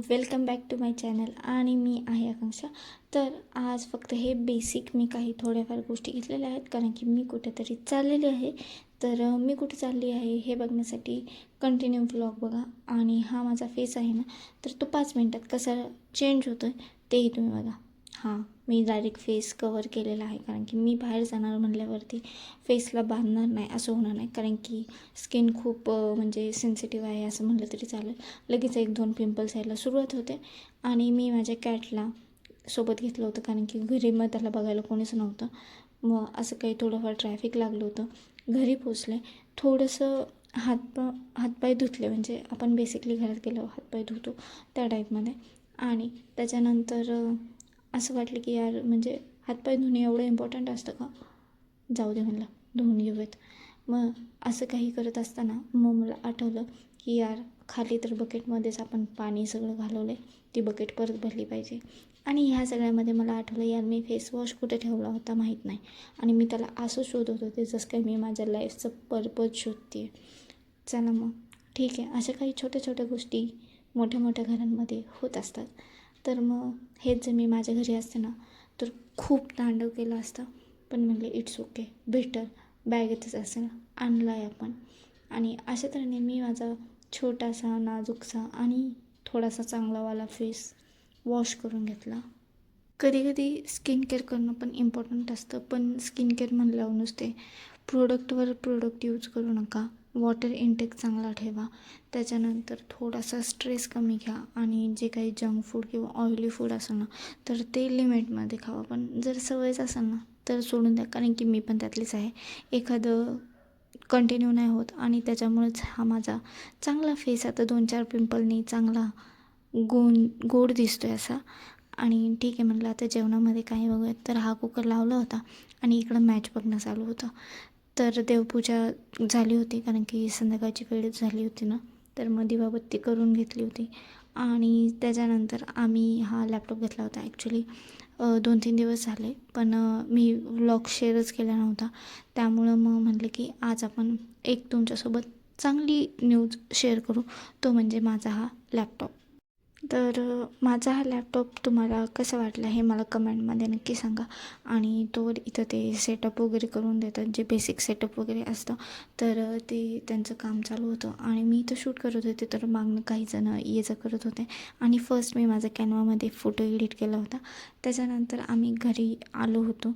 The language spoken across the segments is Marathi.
Welcome back to my channel आणि मी आहे आकांक्षा. तर आज फक्त हे बेसिक मी काही थोड्याफार गोष्टी घेतलेल्या आहेत, कारण की मी कुठेतरी चाललेली आहे. तर मी कुठे चालली आहे हे बघण्यासाठी कंटिन्यू व्लॉग बघा. आणि हा माझा फेस आहे ना, तर तो 5 मिनटात कसा चेंज होतो आहे तेही तुम्ही बघा. हां, मी डायरेक्ट फेस कवर केलेला आहे, कारण की मी बाहेर जाणार म्हटल्यावरती फेसला बांधणार नाही असं होणार नाही, कारण की स्किन खूप म्हणजे सेन्सिटिव्ह आहे असं म्हटलं तरी चालेल. लगेच 1-2 पिंपल्स यायला सुरुवात होते. आणि मी माझ्या कॅटला सोबत घेतलं होतं, कारण की घरी मग त्याला बघायला कोणीच नव्हतं. मग असं काही थोडंफार ट्रॅफिक लागलं होतं. घरी पोचले, थोडंसं हातपाय धुतले, म्हणजे आपण बेसिकली घरात गेल्यावर हातपाय धुतो त्या टाईपमध्ये. आणि त्याच्यानंतर असं वाटलं की यार, म्हणजे हातपाय धुणे एवढं इम्पॉर्टंट असतं का? जाऊ दे म्हणलं, धुवून घेऊयात. मग असं काही करत असताना मग मला आठवलं की यार, खाली तर बकेटमध्येच आपण पाणी सगळं घालवलं आहे, ती बकेट परत भरली पाहिजे. आणि ह्या सगळ्यामध्ये मला आठवलं यार, मी फेसवॉश कुठे ठेवला होता माहीत नाही. आणि मी त्याला असं शोधत होते जसं काही मी माझ्या लाईफचं पर्पज शोधते. चला मग ठीक आहे, अशा काही छोट्या छोट्या गोष्टी मोठ्या मोठ्या घरांमध्ये होत असतात. तर मग हेच जर मी माझ्या घरी असते ना, तर खूप तांडव केलं असतं. पण म्हणले इट्स ओके, बेटर बॅगेतच असेल, आणला आहे आपण. आणि अशा तऱ्हेने मी माझा छोटासा नाजूकसा आणि थोडासा चांगलावाला फेस वॉश करून घेतला. कधी कधी स्किन केअर करणं पण इम्पॉर्टंट असतं, पण स्किन केअर म्हणल्यावर नुसते प्रोडक्ट यूज करू नका. वॉटर इंटेक चांगला ठेवा. त्याच्यानंतर थोडासा स्ट्रेस कमी घ्या, आणि जे काही जंक फूड किंवा ऑइली फूड असेल ना, तर ते लिमिटमध्ये खावा. पण जर सवयच असेल ना, तर सोडून द्या, कारण की मी पण त्यातलीच आहे. एखादं कंटिन्यू नाही होत, आणि त्याच्यामुळेच हा माझा चांगला फेस आता 2-4 पिंपलनी चांगला गोड दिसतो आहे असा. आणि ठीक आहे म्हटलं, आता जेवणामध्ये काही बघूयात. तर हा कुकर लावला होता आणि इकडं मॅच बघणं चालू होतं. तर देवपूजा झाली होती, कारण की संध्याकाळची वेळच झाली होती ना. तर मग दिवाबत्ती करून घेतली होती. आणि त्याच्यानंतर आम्ही हा लॅपटॉप घेतला होता. ॲक्च्युली 2-3 दिवस झाले, पण मी व्लॉग शेअरच केला नव्हता. त्यामुळं मग म्हटलं की आज आपण एक तुमच्यासोबत चांगली न्यूज शेअर करू, तो म्हणजे माझा हा लॅपटॉप. तर माझा हा लॅपटॉप तुम्हाला कसा वाटला हे मला कमेंटमध्ये नक्की सांगा. आणि तोवर इथं ते सेटअप वगैरे करून देतात, जे बेसिक सेटअप वगैरे असतं. तर ते त्यांचं काम चालू होतं, आणि मी इथं शूट करत होते, तर मागनं काही जण ये जा करत होते. आणि फर्स्ट मी माझा कॅनवामध्ये फोटो एडिट केला होता. त्याच्यानंतर आम्ही घरी आलो होतो.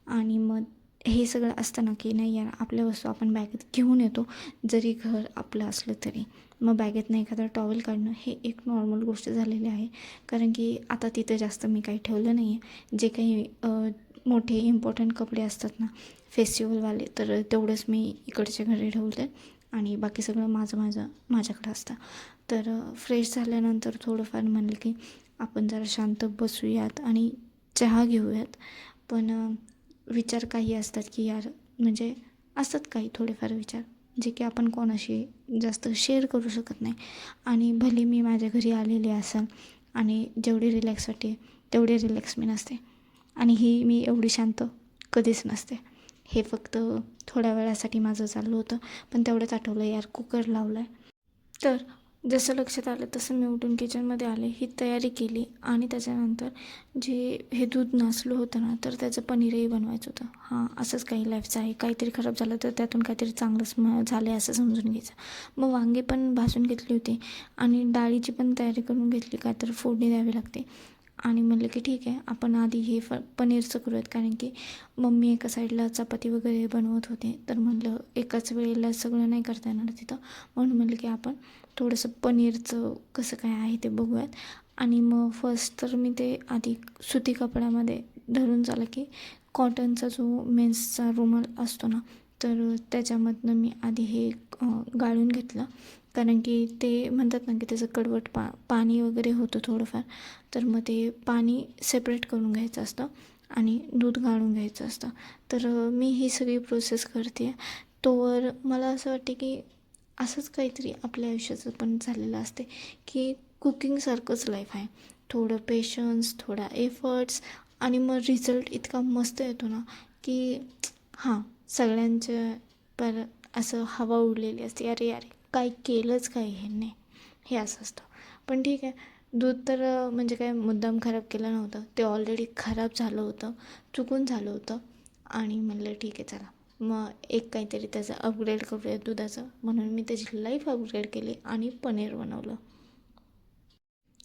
आणि मग हे सगळं असतं ना की नाही यार, आपल्या वस्तू आपण बॅगेत घेऊन येतो, जरी घर आपलं असलं तरी. मग बॅगेतनं एखादा टॉवेल काढणं हे एक नॉर्मल गोष्ट झालेली आहे, कारण की आता तिथं जास्त मी काही ठेवलं नाही आहे. जे काही मोठे इम्पॉर्टंट कपडे असतात ना, फेस्टिवलवाले, तर तेवढंच मी इकडच्या घरी ठेवले, आणि बाकी सगळं माझ्याकडं असतं. तर फ्रेश झाल्यानंतर थोडंफार म्हणलं की आपण जरा शांत बसूयात आणि चहा घेऊयात. पण विचार काही असतात की यार, म्हणजे असतात काही थोडेफार विचार जे की आपण कोणाशी जास्त शेअर करू शकत नाही. आणि भले मी माझ्या घरी आलेले असेल, आणि जेवढी रिलॅक्स वाटते तेवढी रिलॅक्स मी नसते, आणि ही मी एवढी शांत कधीच नसते. हे फक्त थोड्या वेळासाठी माझं चाललं होतं, पण तेवढंच आठवलं यार, कुकर लावला आहे. तर जसं लक्षात आलं तसं मी उठून किचनमध्ये आले, ही तयारी केली. आणि त्याच्यानंतर जे हे दूध नासलं होतं ना, तर त्याचं पनीरही बनवायचं होतं. हां, असंच काही लाईफचं आहे, काहीतरी खराब झालं तर त्यातून काहीतरी चांगलंच झालं आहे असं समजून घ्यायचं. मग वांगे पण भाजून घेतली होती, आणि डाळीची पण तयारी करून घेतली, काय तर फोडणी द्यावी लागते. आणि म्हणलं की ठीक आहे, आपण आधी हे पनीरचं करूयात, कारण की मम्मी एका साईडला चपाती वगैरे बनवत होते. तर म्हटलं एकाच वेळेला सगळं नाही करता येणार तिथं, म्हणून म्हटलं की आपण थोडंसं पनीरचं कसं काय आहे ते बघूयात. आणि मग फर्स्ट तर मी ते आधी सुती कपड्यामध्ये धरून झालं की कॉटनचा जो मेन्सचा रुमाल असतो ना, तर त्याच्यामधनं मी आधी हे गाळून घेतलं, कारण की ते म्हणतात ना की त्याचं कडवट पाणी वगैरे होतं थोडंफार. तर मग ते पाणी सेपरेट करून घ्यायचं असतं, आणि दूध गाळून घ्यायचं असतं. तर मी ही सगळी प्रोसेस करते. तोवर मला असं वाटते की असंच काहीतरी आपल्या आयुष्याचं पण झालेलं असते, की कुकिंगसारखंच लाईफ आहे. थोडं पेशन्स, थोडा एफर्ट्स, आणि मग रिझल्ट इतका मस्त येतो ना की हां, सगळ्यांच्या पर असं हवा उडलेली असते, अरे यार काय केलंच काय ह्यांनी, हे असं असतं. पण ठीक आहे, दूध तर म्हणजे काय मुद्दाम खराब केलं नव्हतं, ते ऑलरेडी खराब झालं होतं, चुकून झालं होतं. आणि म्हणलं ठीक आहे चला, मग एक काहीतरी त्याचं अपग्रेड करूया दुधाचं, म्हणून मी त्याची लाईफ अपग्रेड केली आणि पनीर बनवलं.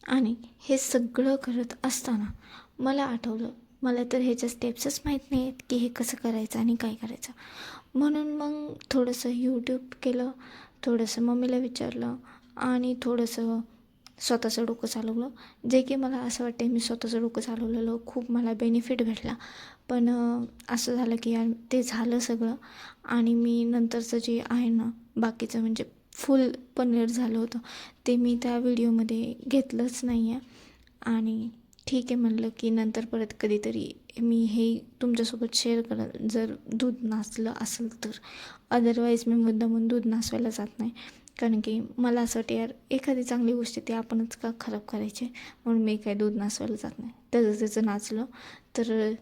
आणि हे सगळं करत असताना मला आठवलं, मला तर ह्याच्या स्टेप्सच माहीत नाही आहेत की हे कसं करायचं आणि काय करायचं. म्हणून मग थोडंसं यूट्यूब केलं, थोडंसं मम्मीला विचारलं आणि थोडंसं स्वतःचं डोकं चालवलं. जे की मला असं वाटतं मी स्वतःचं डोकं चालवलेलं खूप मला बेनिफिट भेटला. पण असं झालं की यार ते झालं सगळं आणि मी नंतरचं जे आहे ना बाकीचं म्हणजे फुल पनीर झालं होतं ते मी त्या व्हिडिओमध्ये घेतलंच नाही आहे. आणि ठीक आहे म्हणलं की नंतर परत कधीतरी मी हे तुमच्यासोबत शेअर करेल जर दूध नासलं असेल तर. अदरवाईज मी मुद्दामून दूध नासवायला जात नाही, कारण की मला असं वाटतं यार एखादी चांगली गोष्ट ती आपणच का खराब करायची, म्हणून मी काय दूध नासवायला जात नाही. त्याचं नाचलं तर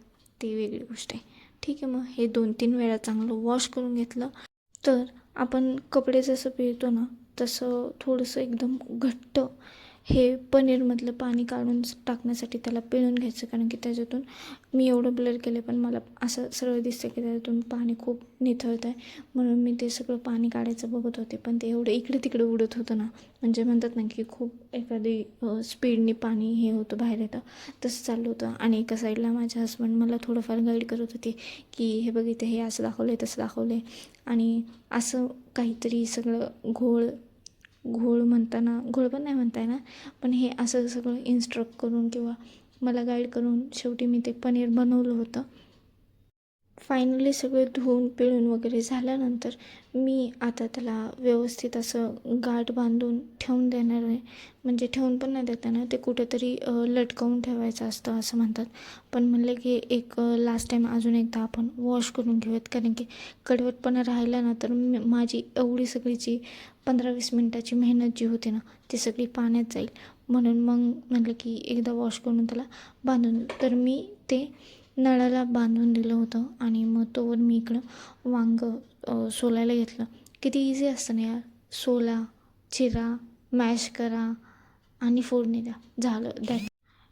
ती वेगळी गोष्ट आहे. ठीक आहे, मग हे 2-3 वेळा चांगलं वॉश करून घेतलं. तर आपण कपडे जसं पिळतो ना तसं थोडंसं एकदम घट्ट हे पनीरमधलं पाणी काढून टाकण्यासाठी त्याला पिळून घ्यायचं, कारण की त्याच्यातून मी एवढं ब्लर केलं पण मला असं सरळ दिसतं की त्याच्यातून पाणी खूप निथळत आहे. म्हणून मी ते सगळं पाणी काढायचं बघत होते, पण ते एवढं इकडे तिकडे उडत होतं ना, म्हणजे म्हणतात ना की खूप एखादी स्पीडने पाणी हे होतं बाहेर येतं, तसं चाललं होतं. आणि एका साईडला माझे हस्बंड मला थोडंफार गाईड करत होते की हे बघ इथे हे असं दाखवलं आहे तसं दाखवलं आहे. आणि असं काहीतरी सगळं घोळ म्हणताना घोळ पण नाही म्हणता येणार, पण हे असं सगळं इन्स्ट्रक्ट करून किंवा मला गाईड करून शेवटी मी ते पनीर बनवलं होतं. फायनली सगळं धुवून पिळून वगैरे झाल्यानंतर मी आता त्याला व्यवस्थित असं गाठ बांधून ठेवून देणार आहे. म्हणजे ठेवून पण नाही देता ना, ते कुठेतरी लटकवून ठेवायचं असतं असं म्हणतात. पण म्हणलं की एक लास्ट टाईम अजून एकदा आपण वॉश करून घेऊयात, कारण की कडवटपणा राहिला ना तर माझी एवढी सगळीची 15-20 मिनटाची मेहनत जी होती ना ती सगळी पाण्यात जाईल. म्हणून मग म्हटलं की एकदा वॉश करून त्याला बांधून, तर मी ते नळाला बांधून दिलं होतं. आणि मग तोवर मी इकडं सोलायला घेतलं. किती इझी असतं ना यार, सोला, चिरा, मॅश करा आणि फोडणी द्या, झालं दॅट.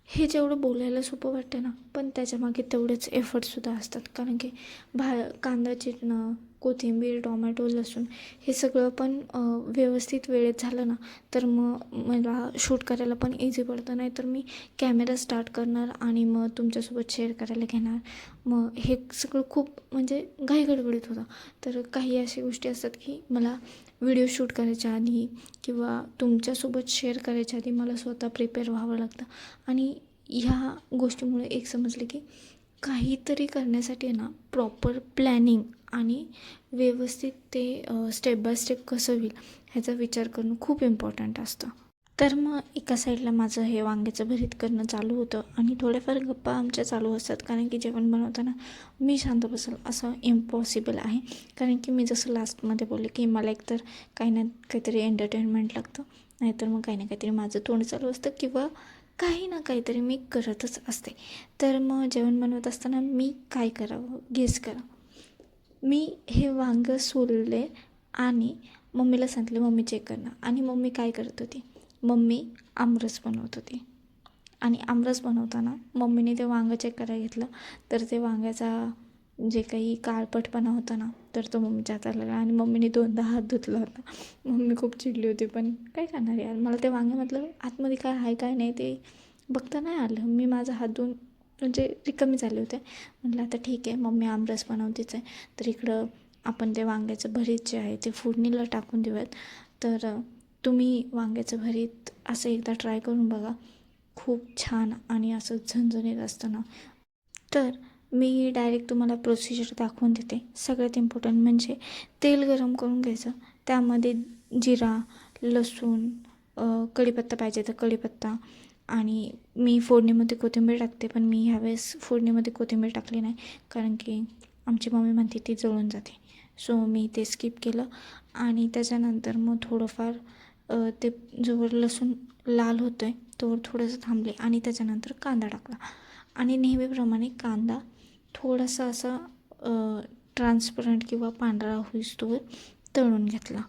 हे जेवढं बोलायला सोपं वाटतं ना, पण त्याच्यामागे तेवढेच एफर्टसुद्धा असतात, कारण की कांदा चिरणं, कोथिंबीर, टोमॅटो, लसूण हे सगळं पण व्यवस्थित वेळेत झालं ना तर मग मला शूट करायला पण इझी पडतं. नाही तर मी कॅमेरा स्टार्ट करणार आणि मग तुमच्यासोबत शेअर करायला घेणार, मग हे सगळं खूप म्हणजे घाईगडबडीत होतं. तर काही अशा गोष्टी असतात की मला व्हिडिओ शूट करायच्या आधी किंवा तुमच्यासोबत शेअर करायच्या आधी मला स्वतः प्रिपेअर व्हावं लागतं. आणि ह्या गोष्टीमुळे एक समजले की काहीतरी करण्यासाठी आहे ना प्रॉपर प्लॅनिंग आणि व्यवस्थित ते स्टेप बाय स्टेप कसं होईल ह्याचा विचार करणं खूप इम्पॉर्टंट असतं. तर मग एका साईडला माझं हे वांग्याचं भरीत करणं चालू होतं आणि थोड्याफार गप्पा आमच्या चालू असतात, कारण की जेवण बनवताना मी शांत बसेल असं इम्पॉसिबल आहे. कारण की मी जसं लास्टमध्ये बोलले की मला एकतर काही ना काहीतरी एंटरटेनमेंट लागतं, नाहीतर मग काही ना काहीतरी माझं तोंड चालू असतं किंवा काही ना काहीतरी मी करतच असते. तर मग जेवण बनवत असताना मी काय करावं गेस करा. मी हे वांगं सोलले आणि मम्मीला सांगितले मम्मी चेक करणं. आणि मम्मी काय करत होती, मम्मी आमरस बनवत होती. आणि आमरस बनवताना मम्मीने ते वांगं चेक करायला घेतलं, तर ते वांग्याचा जे काही काळपटपणा होता ना तर तो मम्मीच्या हाताला लागला आणि मम्मीने 2दा हात धुतला होता. मम्मी खूप चिडली होती, पण काय करणार यार, मला ते वांग्यामधलं आतमध्ये काय आहे काय नाही ते बघता नाही आलं. मी माझा हात धुवून म्हणजे रिकामी झाले होते. म्हटलं आता ठीक आहे मम्मी आमरस बनवतेच आहे, तर इकडं आपण ते वांग्याचं भरीत जे आहे ते फोडणीला टाकून देऊयात. तर तुम्ही वांग्याचं भरीत असं एकदा ट्राय करून बघा, खूप छान आणि असं झणझणीत असतं ना. तर मी डायरेक्ट तुम्हाला प्रोसिजर दाखवून देते. सगळ्यात इम्पॉर्टंट म्हणजे तेल गरम करून घ्यायचं, त्यामध्ये जिरा, लसूण, कढीपत्ता पाहिजे तर कढीपत्ता, आणि मी फोडणीमध्ये कोथिंबीर टाकते, पण मी ह्यावेळेस फोडणीमध्ये कोथिंबीर टाकली नाही, कारण की आमची मम्मी म्हणते ती जळून जाते, सो मी ते स्किप केलं. आणि त्याच्यानंतर मग थोडंफार ते जोवर लसूण लाल होतं आहे तोवर थोडंसं थांबले आणि त्याच्यानंतर कांदा टाकला. आणि नेहमीप्रमाणे कांदा थोडासा असा ट्रान्सपरंट किंवा पांढरा होईस्तोवर तळून घेतला.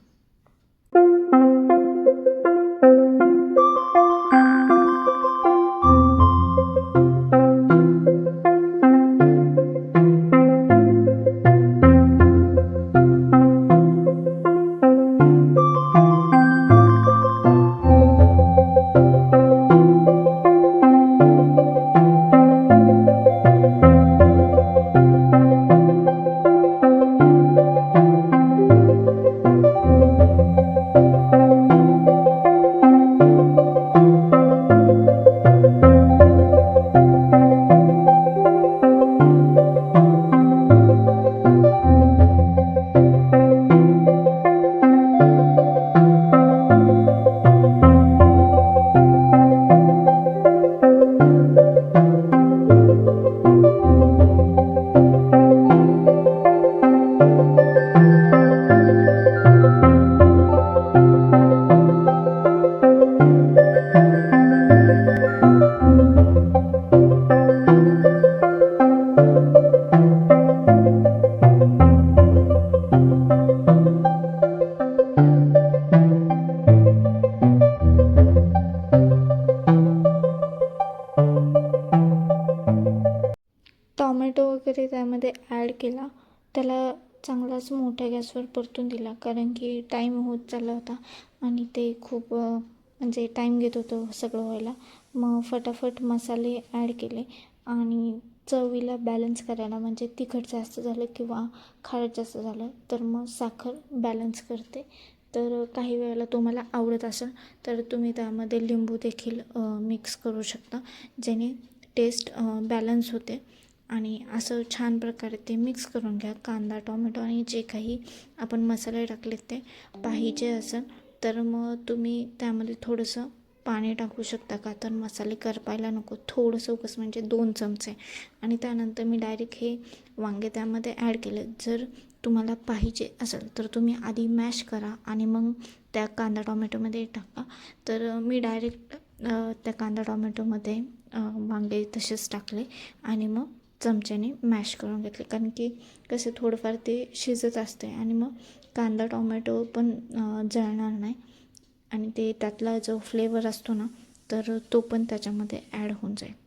केला, त्याला चांगलाच मोठ्या गॅसवर परतून दिला, कारण की टाईम होत चालला होता आणि ते खूप म्हणजे टाईम घेत होतं सगळं व्हायला. मग फटाफट मसाले ॲड केले आणि चवीला बॅलन्स करायला, म्हणजे तिखट जास्त झालं किंवा खारट जास्त झालं तर मग साखर बॅलन्स करते. तर काही वेळेला तुम्हाला आवडत असेल तर तुम्ही त्यामध्ये लिंबू देखील मिक्स करू शकता, जेणे टेस्ट बॅलन्स होते. आणि असं छान प्रकारे ते मिक्स करून घ्या. कांदा, टोमॅटो आणि जे काही आपण मसाले टाकलेत ते पाहिजे असेल तर मग तुम्ही त्यामध्ये थोडंसं पाणी टाकू शकता, का तर मसाले करपायला नको. थोडंसं उगाच म्हणजे 2 चमचे. आणि त्यानंतर मी डायरेक्ट हे वांगे त्यामध्ये ॲड केले. जर तुम्हाला पाहिजे असेल तर तुम्ही आधी मॅश करा आणि मग त्या कांदा टोमॅटोमध्ये टाका. तर मी डायरेक्ट त्या कांदा टोमॅटोमध्ये वांगे तसेच टाकले आणि मग चमच्याने मॅश करून घेतले, कारण की कसं थोडंफार ते शिजत असते आणि मग कांदा टोमॅटो पण जळणार नाही आणि ते त्यातला जो फ्लेवर असतो ना, तर तो पण त्याच्यामध्ये ॲड होऊन जाईल.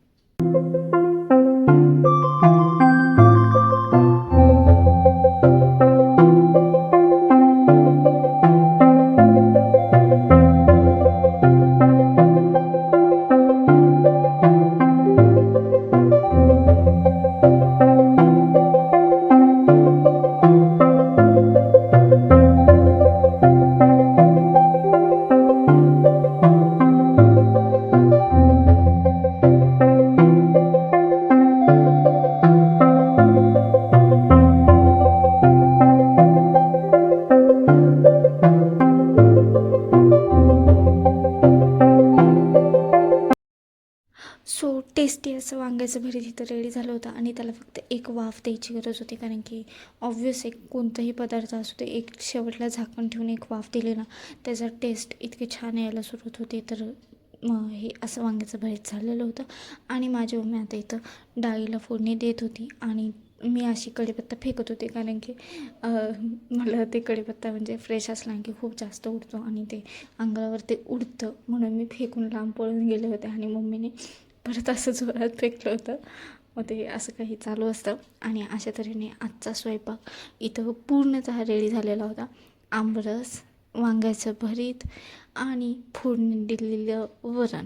सो टेस्टी असं वांग्याचं भरीत इथं रेडी झालं होतं आणि त्याला फक्त एक वाफ द्यायची गरज होती, कारण की ऑब्व्हियस एक कोणताही पदार्थ असतो ते एक शेवटला झाकण ठेवून एक वाफ दिली ना, त्याचा टेस्ट इतके छान यायला सुरुवात होते. तर मग हे असं वांग्याचं भरीत झालेलं होतं आणि माझी मम्मी आता इथं डाळीला फोडणी देत होती आणि मी अशी कढीपत्ता फेकत होते, कारण की मला ते कढीपत्ता म्हणजे फ्रेश असला की खूप जास्त उडतो आणि ते अंगावर ते उडतं, म्हणून मी फेकून लांब पळून गेले होते आणि मम्मीने परत असं जोरात फेकलं होतं. मग ते असं काही चालू असतं आणि अशा तऱ्हेने आजचा स्वयंपाक इथं पूर्णतः रेडी झालेला होता. आमरस, वांग्याचं भरीत आणि फोडणी दिलेलं वरण.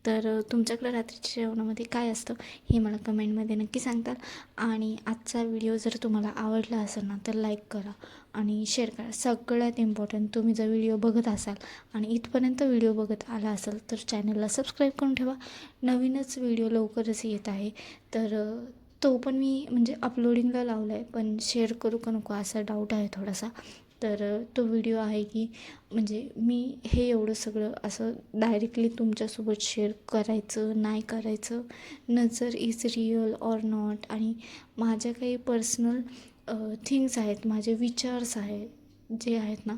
तर तुमच्याकडं रात्रीच्या जेवणामध्ये काय असतं हे मला कमेंटमध्ये नक्की सांगताल. आणि आजचा व्हिडिओ जर तुम्हाला आवडला असेल ना तर लाईक करा आणि शेअर करा. सगळ्यात इम्पॉर्टंट, तुम्ही जर व्हिडिओ बघत असाल आणि इथपर्यंत व्हिडिओ बघत आला असेल तर चॅनलला सबस्क्राईब करून ठेवा. नवीनच व्हिडिओ लवकरच येत आहे, तर तो पण मी म्हणजे अपलोडिंगला लावला आहे, पण शेअर करू का नको असा डाऊट आहे थोडासा. तर तो व्हिडिओ आहे की म्हणजे मी हे एवढं सगळं असं डायरेक्टली तुमच्यासोबत शेअर करायचं नाही करायचं, नजर इज रिअल ऑर नॉट, आणि माझ्या काही पर्सनल थिंग्स आहेत, माझे विचार्स आहे जे आहेत ना,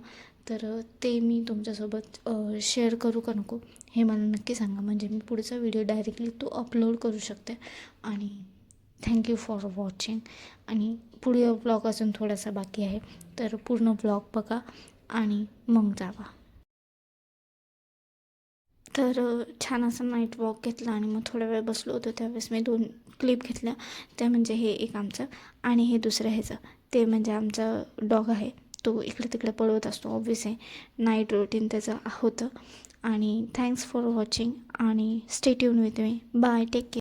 तर ते मी तुमच्यासोबत शेअर करू का नको हे मला नक्की सांगा, म्हणजे मी पुढचा व्हिडिओ डायरेक्टली तो अपलोड करू शकते. आणि थँक्यू फॉर वॉचिंग. आणि पुढे ब्लॉग अजून थोडासा बाकी आहे, तर पूर्ण ब्लॉग बघा आणि मग जावा. तर छान असा नाईट वॉक घेतला आणि मग थोडा वेळ बसलो होतो, त्यावेळेस मी 2 क्लिप घेतल्या. त्या म्हणजे हे एक आमचं आणि हे दुसरं ह्याचं. ते म्हणजे आमचा डॉग आहे, तो इकडे तिकडे पळवत असतो, ऑब्व्हियस आहे, नाईट रुटीन त्याचं होतं. आणि थँक्स फॉर वॉचिंग आणि stay tune with me. Bye, take care.